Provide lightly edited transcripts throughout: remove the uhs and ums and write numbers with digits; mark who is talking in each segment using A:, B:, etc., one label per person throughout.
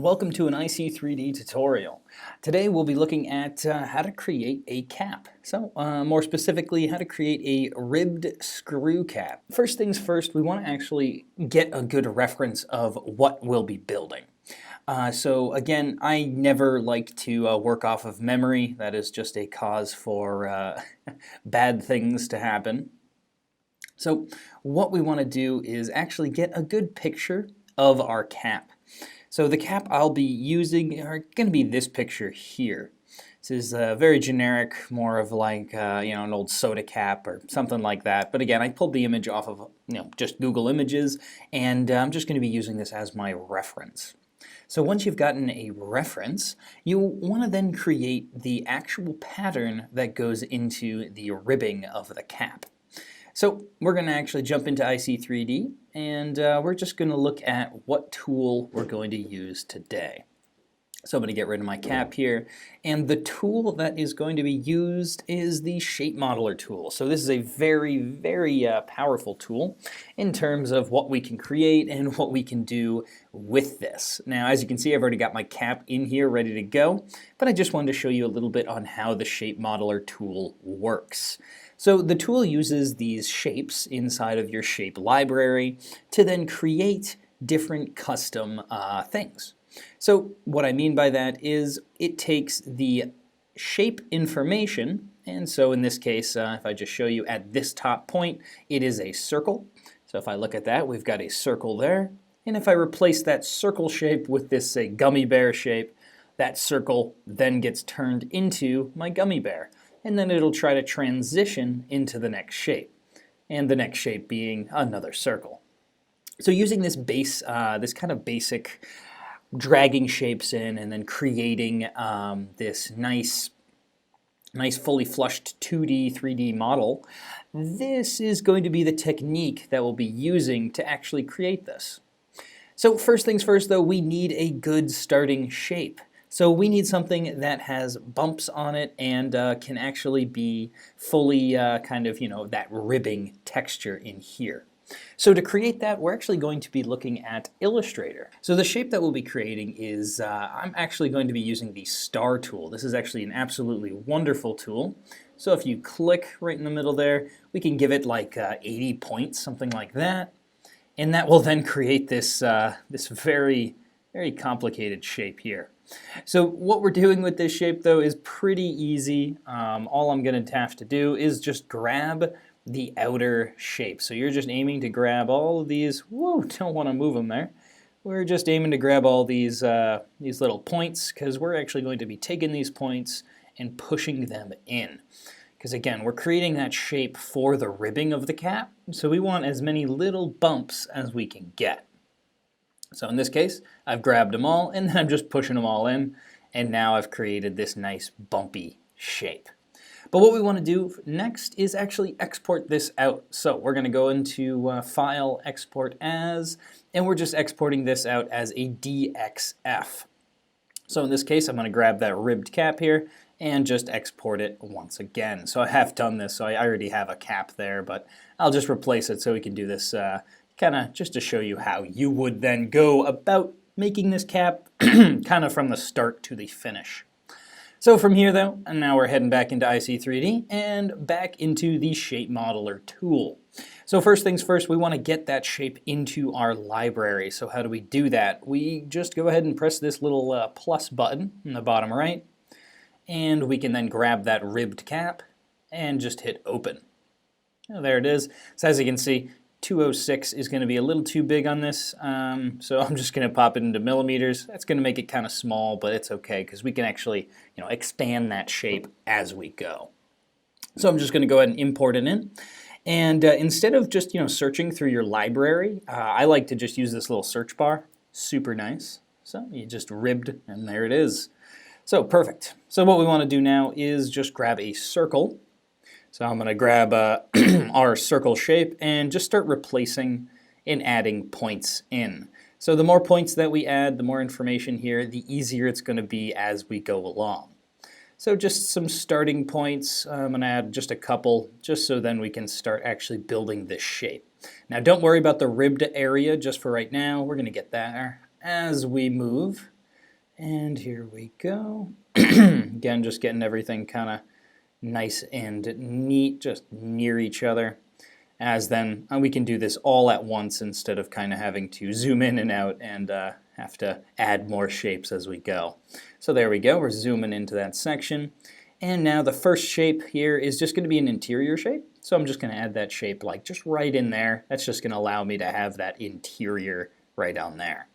A: and welcome to an IC3D tutorial. Today we'll be looking at how to create a cap. So more specifically, how to create a ribbed screw cap. First things first, we want to actually get a good reference of what we'll be building. So again, I never like to work off of memory. That is just a cause for bad things to happen. So what we want to do is actually get a good picture of our cap. So the cap I'll be using are going to be this picture here. This is very generic, more of like an old soda cap or something like that. But again, I pulled the image off of just Google Images, and I'm just going to be using this as my reference. So once you've gotten a reference, you want to then create the actual pattern that goes into the ribbing of the cap. So we're going to actually jump into IC3D, and we're just going to look at what tool we're going to use today. So I'm going to get rid of my cap here, and the tool that is going to be used is the Shape Modeler tool. So this is a very, very powerful tool in terms of what we can create and what we can do with this. Now, as you can see, I've already got my cap in here ready to go, but I just wanted to show you a little bit on how the Shape Modeler tool works. So the tool uses these shapes inside of your shape library to then create different custom things. So what I mean by that is it takes the shape information, and so in this case, if I just show you at this top point, it is a circle. So if I look at that, we've got a circle there. And if I replace that circle shape with this, say, gummy bear shape, that circle then gets turned into my gummy bear. And then it'll try to transition into the next shape, and the next shape being another circle. So using this base, this kind of basic dragging shapes in and then creating this nice fully flushed 2D, 3D model, this is going to be the technique that we'll be using to actually create this. So first things first though, we need a good starting shape. So we need something that has bumps on it and can actually be fully that ribbing texture in here. So to create that, we're actually going to be looking at Illustrator. So the shape that we'll be creating is, I'm actually going to be using the star tool. This is actually an absolutely wonderful tool. So if you click right in the middle there, we can give it like 80 points, something like that. And that will then create this, this very, very complicated shape here. So what we're doing with this shape though is pretty easy. All I'm going to have to do is just grab the outer shape. So you're just aiming to grab all of these. Whoa, don't want to move them there. We're just aiming to grab all these little points, because we're actually going to be taking these points and pushing them in. Because again, we're creating that shape for the ribbing of the cap, so we want as many little bumps as we can get. So in this case, I've grabbed them all, and then I'm just pushing them all in, and now I've created this nice bumpy shape. But what we want to do next is actually export this out. So we're going to go into File, Export As, and we're just exporting this out as a DXF. So in this case, I'm going to grab that ribbed cap here and just export it once again. So I have done this, so I already have a cap there, but I'll just replace it so we can do this kind of just to show you how you would then go about making this cap kind of from the start to the finish. So from here though, and now we're heading back into IC3D and back into the Shape Modeler tool. So first things first, we want to get that shape into our library. So how do we do that? We just go ahead and press this little plus button in the bottom right, and we can then grab that ribbed cap and just hit open. Oh, there it is. So as you can see, 206 is going to be a little too big on this, so I'm just going to pop it into millimeters. That's going to make it kind of small, but it's okay because we can actually expand that shape as we go. So I'm just going to go ahead and import it in. And instead of just searching through your library, I like to just use this little search bar. Super nice. So you just ribbed, and there it is. So perfect. So what we want to do now is just grab a circle. So I'm going to grab our circle shape and just start replacing and adding points in. So the more points that we add, the more information here, the easier it's going to be as we go along. So just some starting points. I'm going to add just a couple, just so then we can start actually building this shape. Now don't worry about the ribbed area just for right now. We're going to get there as we move. And here we go. Again, just getting everything kind of nice and neat, just near each other. As then we can do this all at once instead of kind of having to zoom in and out and have to add more shapes as we go. So there we go, we're zooming into that section. And now the first shape here is just going to be an interior shape. So I'm just going to add that shape like just right in there. That's just going to allow me to have that interior right on there.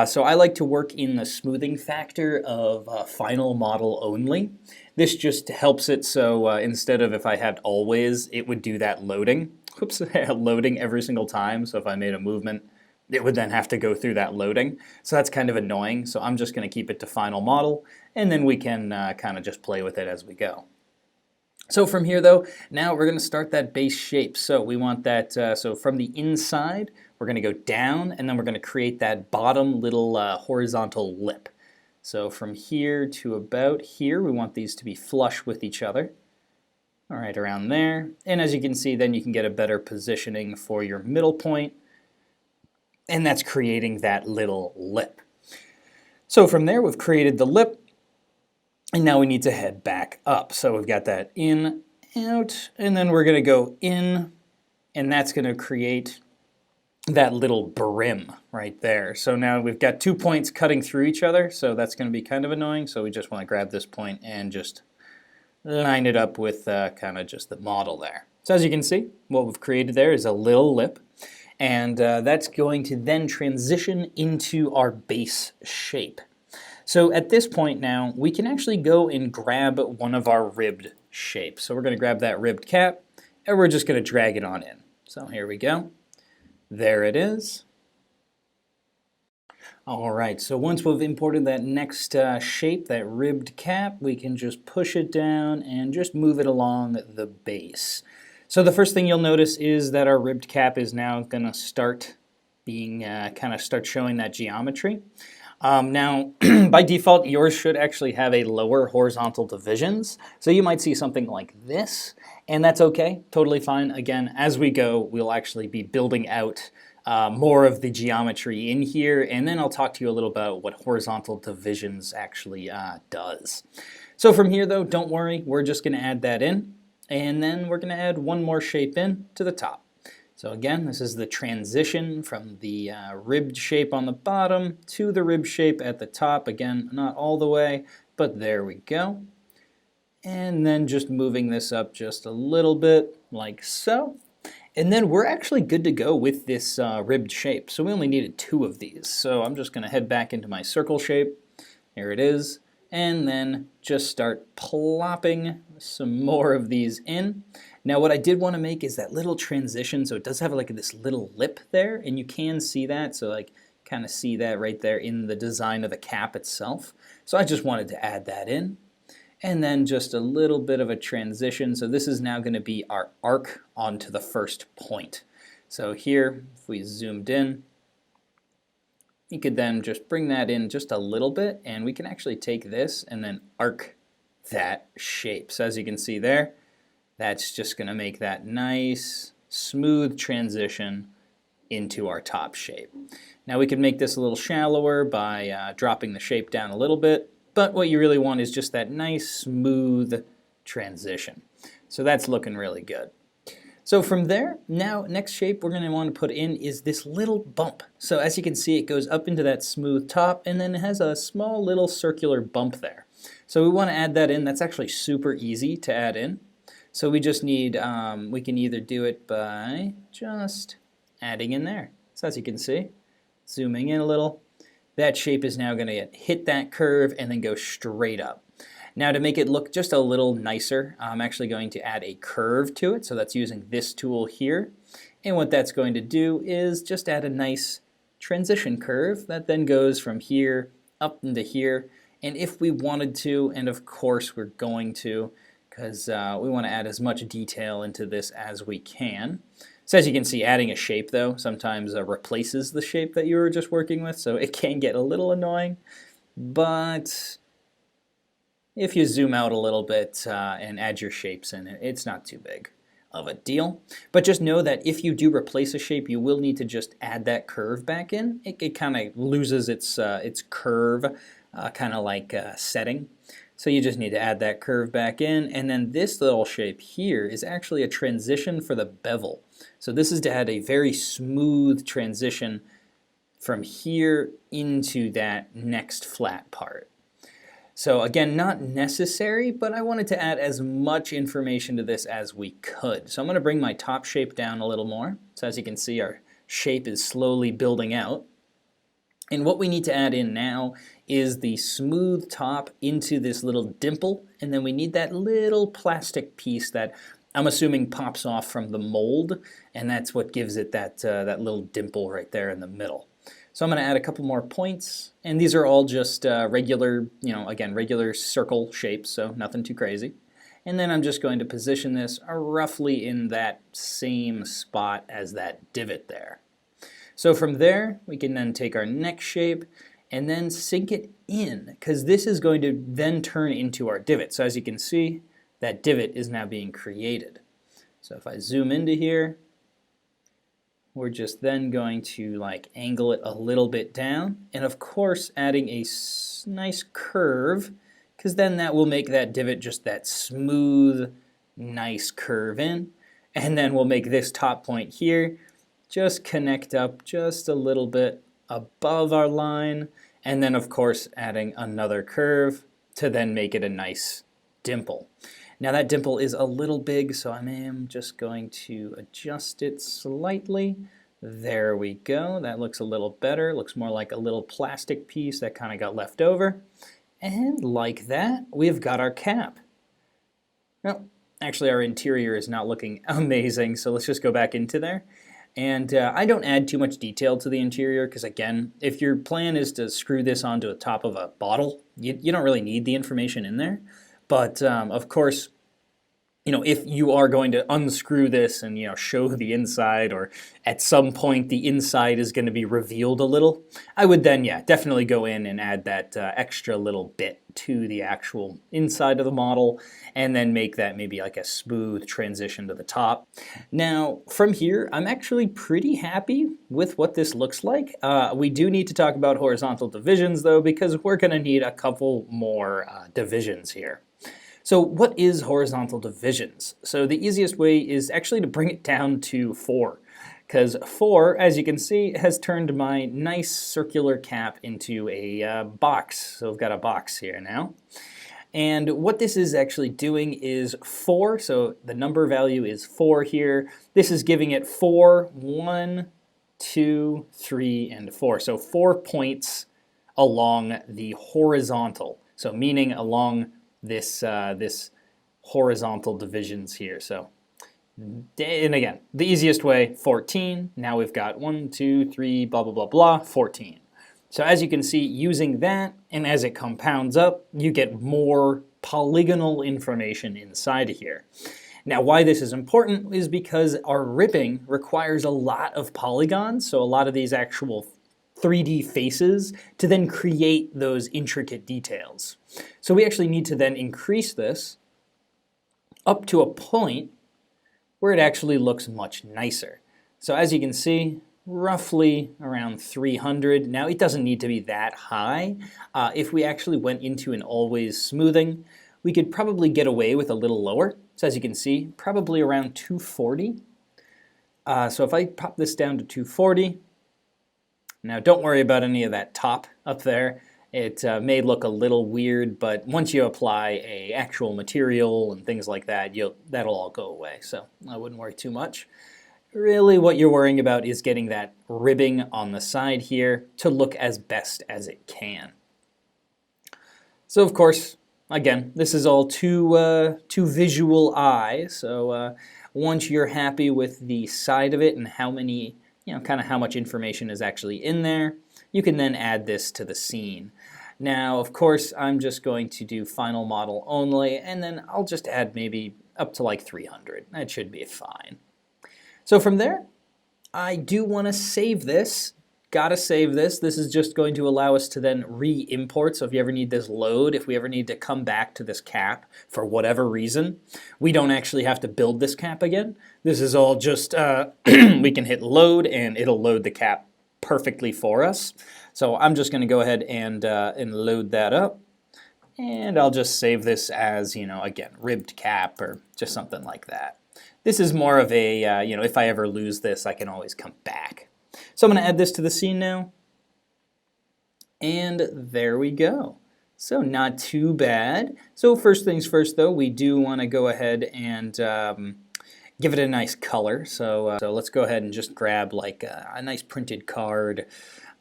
A: So I like to work in the smoothing factor of final model only. This just helps it so instead of if I had always, it would do that loading. Whoops, loading every single time. So if I made a movement, it would then have to go through that loading. So that's kind of annoying. So I'm just going to keep it to final model, and then we can kind of just play with it as we go. So from here though, now we're going to start that base shape. So we want that, so from the inside, we're going to go down, and then we're going to create that bottom little horizontal lip. So from here to about here, we want these to be flush with each other. All right, around there. And as you can see, then you can get a better positioning for your middle point, and that's creating that little lip. So from there, we've created the lip. And now we need to head back up. So we've got that in, out, and then we're going to go in, and that's going to create that little brim right there. So now we've got 2 points cutting through each other, so that's going to be kind of annoying. So we just want to grab this point and just line it up with kind of just the model there. So as you can see, what we've created there is a little lip, and that's going to then transition into our base shape. So at this point now, we can actually go and grab one of our ribbed shapes. So we're going to grab that ribbed cap, and we're just going to drag it on in. So here we go. There it is. All right, so once we've imported that next shape, that ribbed cap, we can just push it down and just move it along the base. So the first thing you'll notice is that our ribbed cap is now going to start being, start showing that geometry. Now, by default, yours should actually have a lower horizontal divisions. So you might see something like this, and that's okay, totally fine. Again, as we go, we'll actually be building out more of the geometry in here, and then I'll talk to you a little about what horizontal divisions actually does. So from here, though, don't worry, we're just going to add that in, and then we're going to add one more shape in to the top. So again, this is the transition from the ribbed shape on the bottom to the ribbed shape at the top. Again, not all the way, but there we go. And then just moving this up just a little bit, like so. And then we're actually good to go with this ribbed shape. So we only needed 2 of these. So I'm just going to head back into my circle shape. Here it is. And then just start plopping some more of these in. Now what I did want to make is that little transition, so it does have like this little lip there, and you can see that, so like kind of see that right there in the design of the cap itself. So I just wanted to add that in. And then just a little bit of a transition, so this is now going to be our arc onto the first point. So here, if we zoomed in, you could then just bring that in just a little bit, and we can actually take this and then arc that shape. So as you can see there, that's just going to make that nice, smooth transition into our top shape. Now we can make this a little shallower by dropping the shape down a little bit, but what you really want is just that nice, smooth transition. So that's looking really good. So from there, now next shape we're going to want to put in is this little bump. So as you can see, it goes up into that smooth top, and then it has a small little circular bump there. So we want to add that in. That's actually super easy to add in. So we just need, we can either do it by just adding in there. So as you can see, zooming in a little, that shape is now going to hit that curve and then go straight up. Now to make it look just a little nicer, I'm actually going to add a curve to it. So that's using this tool here. And what that's going to do is just add a nice transition curve that then goes from here up into here. And if we wanted to, and of course we're going to, because we want to add as much detail into this as we can. So as you can see, adding a shape though sometimes replaces the shape that you were just working with, so it can get a little annoying. But if you zoom out a little bit and add your shapes in, it's not too big of a deal. But just know that if you do replace a shape, you will need to just add that curve back in. It kind of loses its curve kind of like setting. So you just need to add that curve back in, and then this little shape here is actually a transition for the bevel. So this is to add a very smooth transition from here into that next flat part. So again, not necessary, but I wanted to add as much information to this as we could. So I'm going to bring my top shape down a little more. So as you can see, our shape is slowly building out. And what we need to add in now is the smooth top into this little dimple, and then we need that little plastic piece that I'm assuming pops off from the mold, and that's what gives it that, that little dimple right there in the middle. So I'm going to add a couple more points, and these are all just regular, again, regular circle shapes, so nothing too crazy. And then I'm just going to position this roughly in that same spot as that divot there. So from there, we can then take our next shape and then sink it in, because this is going to then turn into our divot. So as you can see, that divot is now being created. So if I zoom into here, we're just then going to angle it a little bit down, and of course adding a nice curve, because then that will make that divot just that smooth, nice curve in, and then we'll make this top point here just connect up just a little bit above our line, and then of course adding another curve to then make it a nice dimple. Now that dimple is a little big, so I am just going to adjust it slightly. There we go. That looks a little better. Looks more like a little plastic piece that kind of got left over. And like that, we've got our cap. Well, actually our interior is not looking amazing, so let's just go back into there. And I don't add too much detail to the interior because, again, if your plan is to screw this onto the top of a bottle, you don't really need the information in there. But, of course, if you are going to unscrew this and, show the inside, or at some point the inside is going to be revealed a little, I would then, definitely go in and add that extra little bit to the actual inside of the model, and then make that maybe like a smooth transition to the top. Now, from here, I'm actually pretty happy with what this looks like. We do need to talk about horizontal divisions, though, because we're going to need a couple more divisions here. So what is horizontal divisions? So the easiest way is actually to bring it down to 4, because 4, as you can see, has turned my nice circular cap into a box. So we've got a box here now. And what this is actually doing is 4, so the number value is 4 here. This is giving it 4, 1, 2, 3, and 4. So 4 points along the horizontal, so meaning along this horizontal divisions here. So, and again, the easiest way, 14. Now we've got 1, 2, 3, blah, blah, blah, blah, 14. So as you can see, using that, and as it compounds up, you get more polygonal information inside of here. Now, why this is important is because our ripping requires a lot of polygons, so a lot of these actual 3D faces to then create those intricate details. So we actually need to then increase this up to a point where it actually looks much nicer. So as you can see, roughly around 300. Now it doesn't need to be that high. If we actually went into an always smoothing, we could probably get away with a little lower. So as you can see, probably around 240. So if I pop this down to 240, now don't worry about any of that top up there. It may look a little weird, but once you apply a actual material and things like that, that'll all go away. So I wouldn't worry too much. Really what you're worrying about is getting that ribbing on the side here to look as best as it can. So of course, again, this is all to visual eye. So once you're happy with the side of it and how many, kind of how much information is actually in there, you can then add this to the scene. Now, of course, I'm just going to do final model only, and then I'll just add maybe up to like 300. That should be fine. So from there, I do want to save this. Gotta save this. This is just going to allow us to then re-import. So if you ever need this load, if we ever need to come back to this cap for whatever reason, we don't actually have to build this cap again. This is all just, we can hit load and it'll load the cap perfectly for us. So I'm just going to go ahead and load that up. And I'll just save this as, again, ribbed cap or just something like that. This is more of a, if I ever lose this, I can always come back. So I'm going to add this to the scene now. And there we go. So not too bad. So first things first, though, we do want to go ahead and give it a nice color. So let's go ahead and just grab like a nice printed card.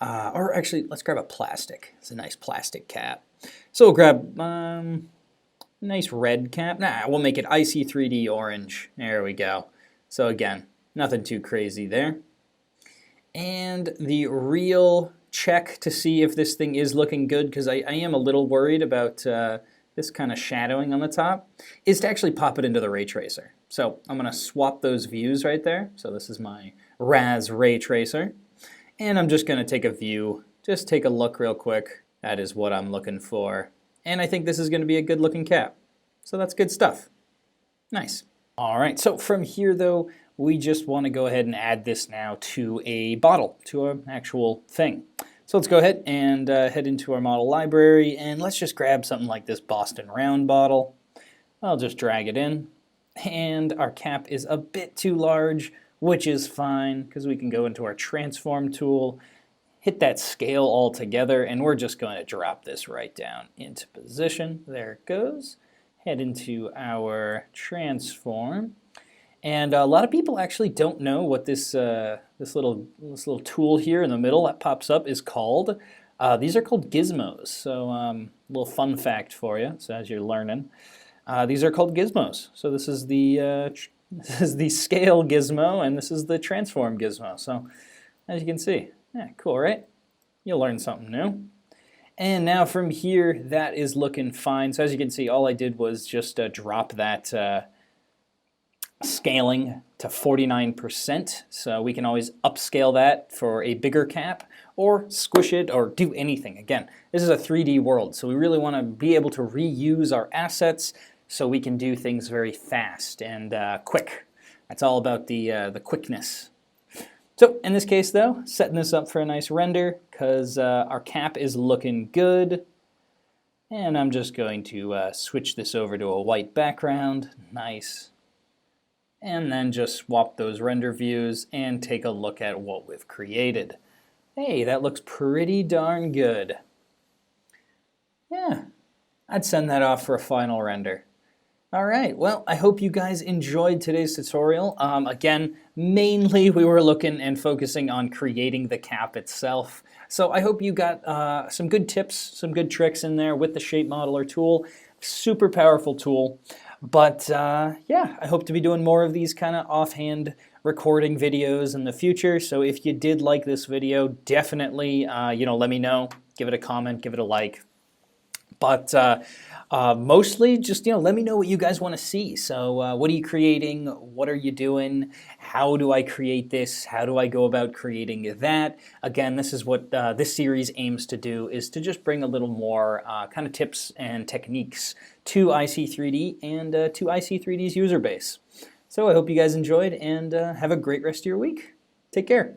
A: Or actually, let's grab a plastic. It's a nice plastic cap. So we'll grab nice red cap. We'll make it IC3D orange. There we go. So again, nothing too crazy there. And the real check to see if this thing is looking good, because I am a little worried about this kind of shadowing on the top, is to actually pop it into the ray tracer. So I'm going to swap those views right there. So this is my RAS ray tracer. And I'm just going to take a view, just take a look real quick. That is what I'm looking for. And I think this is going to be a good looking cap. So that's good stuff. Nice. All right, so from here though, we just want to go ahead and add this now to a bottle, to an actual thing. So let's go ahead and head into our model library, and let's just grab something like this Boston round bottle. I'll just drag it in, and our cap is a bit too large, which is fine, because we can go into our transform tool, hit that scale all together, and we're just going to drop this right down into position. There it goes. Head into our transform. And a lot of people actually don't know what this little tool here in the middle that pops up is called. These are called Gizmos. So a little fun fact for you. So as you're learning, these are called Gizmos. So this is the scale gizmo, and this is the transform gizmo. So as you can see, yeah, cool, right? You'll learn something new. And now from here, that is looking fine. So as you can see, all I did was just drop that scaling to 49%. So we can always upscale that for a bigger cap, or squish it, or do anything. Again, this is a 3D world, so we really want to be able to reuse our assets so we can do things very fast and quick. That's all about the quickness. So in this case though, setting this up for a nice render, because our cap is looking good. And I'm just going to switch this over to a white background. Nice. And then just swap those render views and take a look at what we've created. Hey, that looks pretty darn good. Yeah, I'd send that off for a final render. All right, well, I hope you guys enjoyed today's tutorial. Again, mainly we were looking and focusing on creating the cap itself. So I hope you got some good tips, some good tricks in there with the shape modeler tool. Super powerful tool. But yeah, I hope to be doing more of these kind of offhand recording videos in the future. So if you did like this video, definitely, let me know. Give it a comment, give it a like. But mostly just, let me know what you guys want to see. So what are you creating? What are you doing? How do I create this? How do I go about creating that? Again, this is what this series aims to do, is to just bring a little more kind of tips and techniques to IC3D and to IC3D's user base. So I hope you guys enjoyed, and have a great rest of your week. Take care.